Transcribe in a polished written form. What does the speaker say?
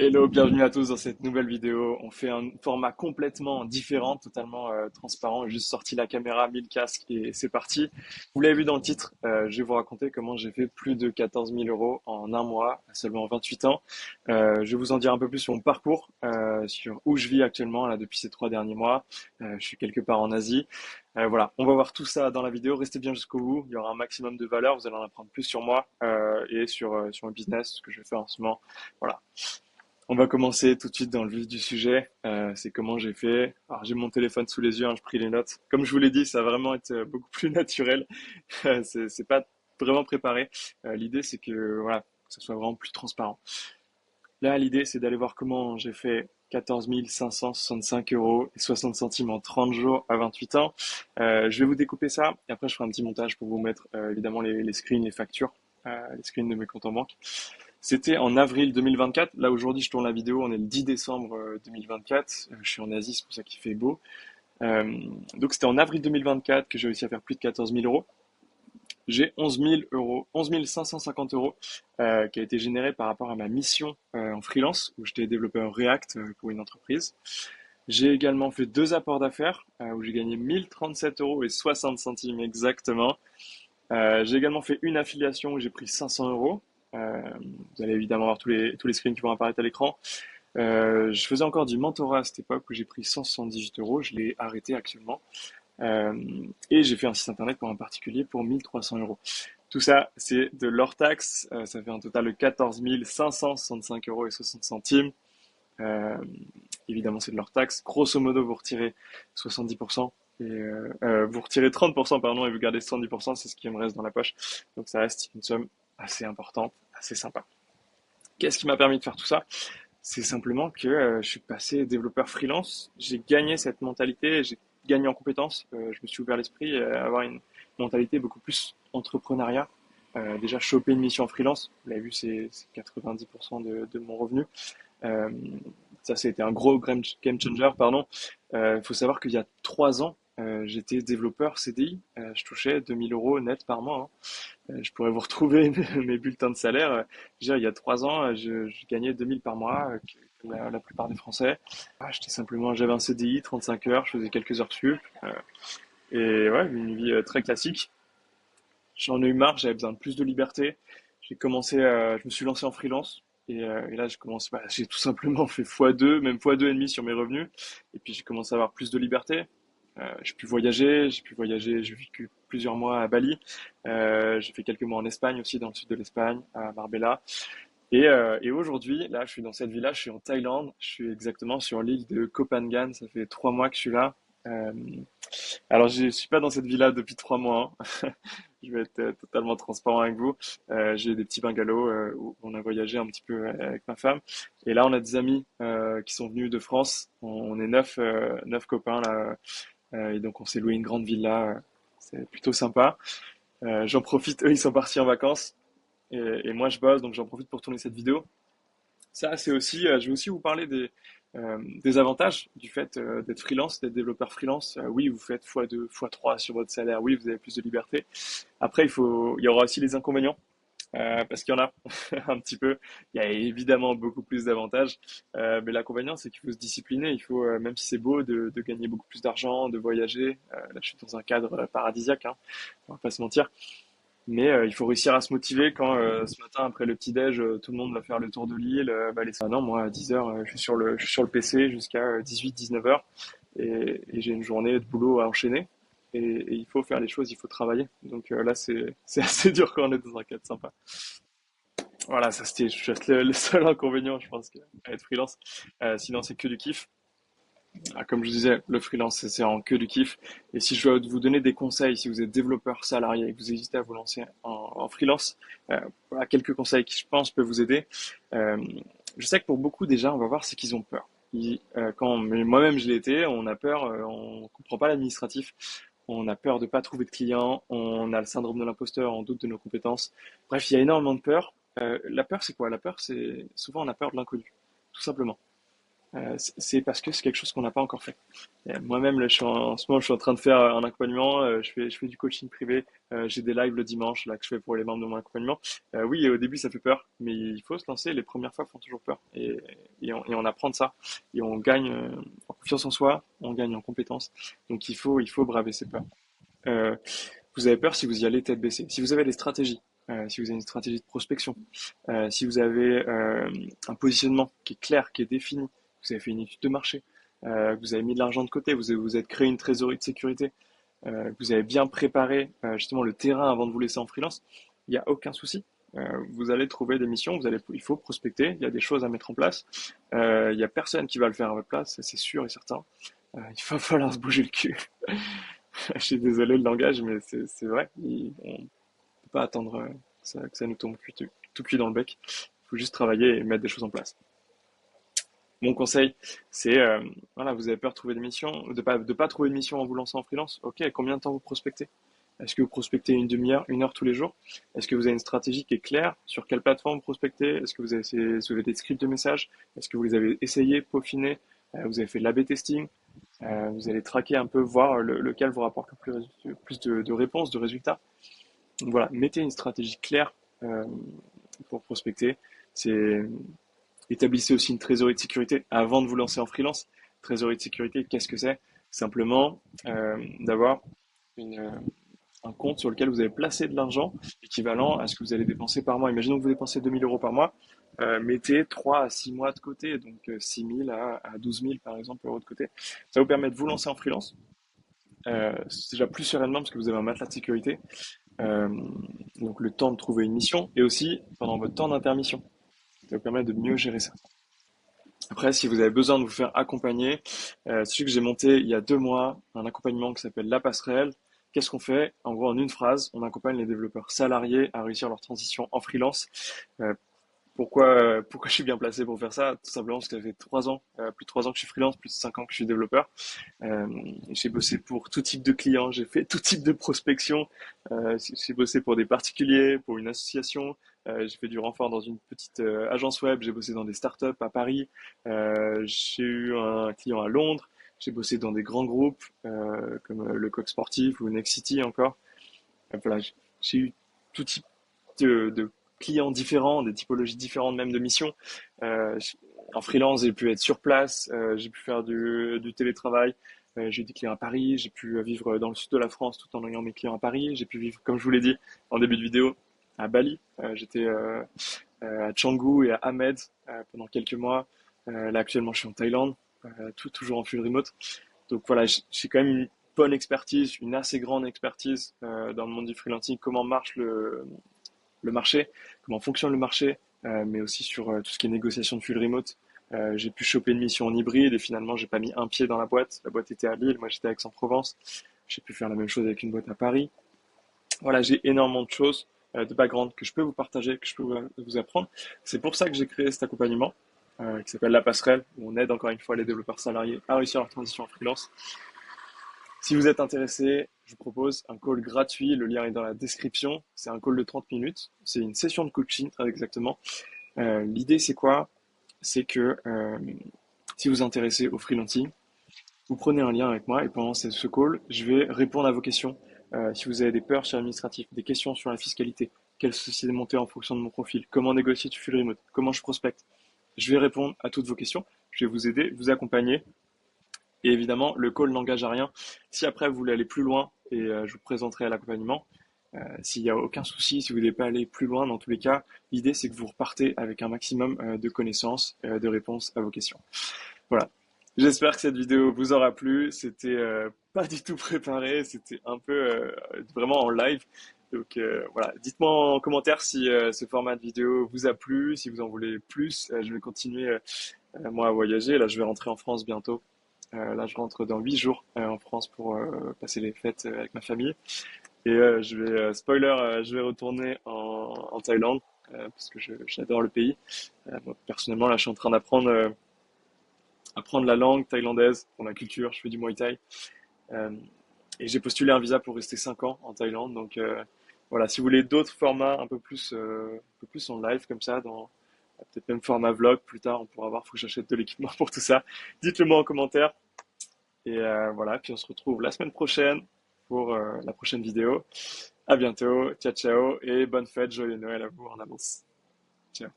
Hello, bienvenue à tous dans cette nouvelle vidéo. On fait un format complètement différent, totalement transparent. J'ai juste sorti la caméra, mis le casque et c'est parti. Vous l'avez vu dans le titre, je vais vous raconter comment j'ai fait plus de 14 000 euros en un mois, à seulement 28 ans. Je vais vous en dire un peu plus sur mon parcours, sur où je vis actuellement là depuis ces 3 derniers mois. Je suis quelque part en Asie. Voilà, on va voir tout ça dans la vidéo. Restez bien jusqu'au bout. Il y aura un maximum de valeur. Vous allez en apprendre plus sur moi et sur mon business, ce que je fais en ce moment. Voilà. On va commencer tout de suite dans le vif du sujet. C'est comment j'ai fait. Alors j'ai mon téléphone sous les yeux, hein, je pris les notes. Comme je vous l'ai dit, ça va vraiment être beaucoup plus naturel. C'est pas vraiment préparé. L'idée c'est que voilà, que ce soit vraiment plus transparent. Là, l'idée c'est d'aller voir comment j'ai fait 14 565 euros et 60 centimes en 30 jours à 28 ans. Je vais vous découper ça et après je ferai un petit montage pour vous mettre évidemment les screens, les factures, les screens de mes comptes en banque. C'était en avril 2024. Là, aujourd'hui, je tourne la vidéo. On est le 10 décembre 2024. Je suis en Asie, c'est pour ça qu'il fait beau. Donc, c'était en avril 2024 que j'ai réussi à faire plus de 14 000 euros. J'ai 11 000 euros, 11 550 euros qui a été généré par rapport à ma mission en freelance où j'étais développeur React pour une entreprise. J'ai également fait deux apports d'affaires où j'ai gagné 1037 euros et 60 centimes exactement. J'ai également fait une affiliation où j'ai pris 500 euros. Vous allez évidemment voir tous les screens qui vont apparaître à l'écran. Je faisais encore du mentorat à cette époque où j'ai pris 178 euros. Je l'ai arrêté actuellement. Euh, et j'ai fait un site internet pour un particulier pour 1300 euros. Tout ça, c'est de l'hors taxe. Ça fait un total de 14 565 euros et 60 centimes. Euh, Évidemment, c'est de l'hors taxe. Grosso modo, vous retirez 70%. Vous retirez 30%, pardon, et vous gardez 70%, c'est ce qui me reste dans la poche. Donc ça reste une somme assez importante, assez sympa. Qu'est-ce qui m'a permis de faire tout ça? C'est simplement que je suis passé développeur freelance. J'ai gagné cette mentalité, j'ai gagné en compétences. Je me suis ouvert l'esprit à avoir une mentalité beaucoup plus entrepreneuriat. Déjà, choper une mission en freelance, vous l'avez vu, c'est 90% de mon revenu. Euh, Ça, c'était un gros game changer, pardon. Il faut savoir qu'il y a 3 ans, j'étais développeur CDI. Je touchais 2000 euros net par mois, hein. Je pourrais vous retrouver mes bulletins de salaire. Je veux dire, il y a 3 ans, je gagnais 2000 par mois, comme la plupart des Français. J'avais un CDI, 35 heures, je faisais quelques heures sup. Et ouais, une vie très classique. J'en ai eu marre, j'avais besoin de plus de liberté. Je me suis lancé en freelance. Et là, j'ai tout simplement fait x2, même x2,5 sur mes revenus. Et puis, j'ai commencé à avoir plus de liberté. J'ai vécu plusieurs mois à Bali. J'ai fait quelques mois en Espagne aussi, dans le sud de l'Espagne, à Marbella. Et aujourd'hui, là, je suis dans cette villa, je suis en Thaïlande. Je suis exactement sur l'île de Koh Phangan. Ça fait 3 mois que je suis là. Euh, alors, je suis pas dans cette villa depuis 3 mois, hein. Je vais être totalement transparent avec vous. J'ai des petits bungalows où on a voyagé un petit peu avec ma femme. Et là, on a des amis qui sont venus de France. On est neuf copains là. Et donc, on s'est loué une grande villa. C'est plutôt sympa. J'en profite. Eux, ils sont partis en vacances. Et moi, je bosse, donc j'en profite pour tourner cette vidéo. Ça, c'est aussi, je vais aussi vous parler des avantages du fait d'être freelance, d'être développeur freelance. Oui, vous faites x2, x3 sur votre salaire. Oui, vous avez plus de liberté. Après, il y aura aussi les inconvénients, parce qu'il y en a un petit peu. Il y a évidemment beaucoup plus d'avantages, mais l'inconvénient, c'est qu'il faut se discipliner. Il faut, même si c'est beau, de gagner beaucoup plus d'argent, de voyager. Là, je suis dans un cadre paradisiaque, hein, on va pas se mentir. Mais il faut réussir à se motiver quand ce matin après le petit-déj, tout le monde va faire le tour de l'île. Non, moi à 10 heures, je suis sur le PC jusqu'à 18-19 heures et j'ai une journée de boulot à enchaîner. Et il faut faire les choses, il faut travailler. Donc là, c'est assez dur quand on est dans un cadre sympa. Voilà, ça c'était juste le seul inconvénient, je pense, à être freelance. Sinon, c'est que du kiff. Comme je disais, le freelance, c'est en que du kiff. Et si je dois vous donner des conseils, si vous êtes développeur salarié et que vous hésitez à vous lancer en freelance, voilà quelques conseils qui, je pense, peuvent vous aider. Euh, je sais que pour beaucoup, déjà, on va voir, c'est qu'ils ont peur. Mais moi-même, je l'ai été, on a peur, on comprend pas l'administratif, on a peur de pas trouver de clients, on a le syndrome de l'imposteur, on doute de nos compétences. Bref, il y a énormément de peur. La peur, c'est quoi? La peur, c'est souvent on a peur de l'inconnu, tout simplement. C'est parce que c'est quelque chose qu'on n'a pas encore fait. Moi-même, là, en ce moment, je suis en train de faire un accompagnement. Je fais du coaching privé. J'ai des lives le dimanche là que je fais pour les membres de mon accompagnement. Oui, au début, ça fait peur, mais il faut se lancer. Les premières fois font toujours peur, et on apprend de ça. Et on gagne en confiance en soi, on gagne en compétences. Donc il faut braver ses peurs. Euh, vous avez peur si vous y allez tête baissée. Si vous avez des stratégies, si vous avez une stratégie de prospection, si vous avez un positionnement qui est clair, qui est défini, vous avez fait une étude de marché, vous avez mis de l'argent de côté, vous êtes créé une trésorerie de sécurité, vous avez bien préparé justement le terrain avant de vous laisser en freelance, il n'y a aucun souci. Vous allez trouver des missions, il faut prospecter, il y a des choses à mettre en place. Il n'y a personne qui va le faire à votre place, c'est sûr et certain. Il va falloir se bouger le cul. Je suis désolé le langage, mais c'est vrai. On peut pas attendre que ça nous tombe tout cuit dans le bec. Il faut juste travailler et mettre des choses en place. Mon conseil, c'est, voilà, vous avez peur de trouver des missions, de pas trouver de mission en vous lançant en freelance. Ok, combien de temps vous prospectez? Est-ce que vous prospectez une demi-heure, une heure tous les jours? Est-ce que vous avez une stratégie qui est claire? Sur quelle plateforme vous prospectez? Est-ce que vous avez des scripts de messages? Est-ce que vous les avez essayés, peaufinés? Vous avez fait de l'A/B testing? Vous allez traquer un peu, voir lequel vous rapporte plus de réponses, de résultats. Donc voilà, mettez une stratégie claire euh, pour prospecter. C'est Établissez aussi une trésorerie de sécurité avant de vous lancer en freelance. Trésorerie de sécurité, qu'est-ce que c'est? Simplement d'avoir une, euh, un compte sur lequel vous avez placé de l'argent équivalent à ce que vous allez dépenser par mois. Imaginons que vous dépensez 2 000 € par mois. Mettez 3 à 6 mois de côté, donc 6 000 à 12 000 par exemple euros de côté. Ça vous permet de vous lancer en freelance. C'est déjà plus sereinement parce que vous avez un matelas de sécurité. Euh, donc le temps de trouver une mission et aussi pendant votre temps d'intermission. Ça vous permet de mieux gérer ça. Après, si vous avez besoin de vous faire accompagner, sachez que j'ai monté il y a 2 mois un accompagnement qui s'appelle La Passerelle. Qu'est-ce qu'on fait? En gros, en une phrase, on accompagne les développeurs salariés à réussir leur transition en freelance. Euh, pourquoi je suis bien placé pour faire ça? Tout simplement parce que ça fait 3 ans, plus de 3 ans que je suis freelance, plus de 5 ans que je suis développeur. Euh, j'ai bossé pour tout type de clients, j'ai fait tout type de prospection. J'ai bossé pour des particuliers, pour une association. J'ai fait du renfort dans une petite agence web. J'ai bossé dans des startups à Paris. J'ai eu un client à Londres. J'ai bossé dans des grands groupes comme le Coq Sportif ou Next City encore. Voilà, j'ai eu tout type de clients différents, des typologies différentes même de missions. Euh, En freelance, j'ai pu être sur place, j'ai pu faire du télétravail. J'ai eu des clients à Paris, j'ai pu vivre dans le sud de la France tout en ayant mes clients à Paris. J'ai pu vivre, comme je vous l'ai dit en début de vidéo, à Bali. J'étais à Canggu et à Ahmed pendant quelques mois. Là, actuellement, je suis en Thaïlande, toujours en full remote. Donc voilà, j'ai quand même une bonne expertise, une assez grande expertise dans le monde du freelancing, comment marche le marché, comment fonctionne le marché, mais aussi sur tout ce qui est négociation de full remote. J'ai pu choper une mission en hybride et finalement j'ai pas mis un pied dans la boîte. La boîte était à Lille, moi j'étais à Aix-en-Provence. J'ai pu faire la même chose avec une boîte à Paris. Voilà, j'ai énormément de choses, de background que je peux vous partager, que je peux vous apprendre. C'est pour ça que j'ai créé cet accompagnement qui s'appelle La Passerelle, où on aide encore une fois les développeurs salariés à réussir leur transition en freelance. Si vous êtes intéressé, je vous propose un call gratuit. Le lien est dans la description. C'est un call de 30 minutes. C'est une session de coaching, très exactement. L'idée, c'est quoi? C'est que si vous vous intéressez au freelancing, vous prenez un lien avec moi et pendant ce call, je vais répondre à vos questions. Si vous avez des peurs sur l'administratif, des questions sur la fiscalité, quelle société monter en fonction de mon profil, comment négocier du full remote, comment je prospecte, je vais répondre à toutes vos questions. Je vais vous aider, vous accompagner. Et évidemment, le call n'engage à rien. Si après vous voulez aller plus loin, et je vous présenterai l'accompagnement, s'il n'y a aucun souci, si vous ne voulez pas aller plus loin, dans tous les cas, l'idée c'est que vous repartez avec un maximum de connaissances, de réponses à vos questions. Voilà. J'espère que cette vidéo vous aura plu. C'était pas du tout préparé, c'était un peu vraiment en live. Donc voilà, dites-moi en commentaire si ce format de vidéo vous a plu, si vous en voulez plus. Je vais continuer moi à voyager. Là, je vais rentrer en France bientôt. Là, je rentre dans 8 jours en France pour passer les fêtes avec ma famille. Et spoiler, je vais retourner en Thaïlande parce que j'adore le pays. Moi, personnellement, là, je suis en train d'apprendre la langue thaïlandaise, pour la culture. Je fais du Muay Thai. Euh, et j'ai postulé un visa pour rester 5 ans en Thaïlande. Donc voilà, si vous voulez d'autres formats un peu plus en live comme ça, peut-être même format vlog plus tard, on pourra voir, faut que j'achète de l'équipement pour tout ça. Dites-le moi en commentaire. Et voilà, puis on se retrouve la semaine prochaine pour la prochaine vidéo. À bientôt, ciao ciao et bonne fête, joyeux Noël à vous en avance. Ciao.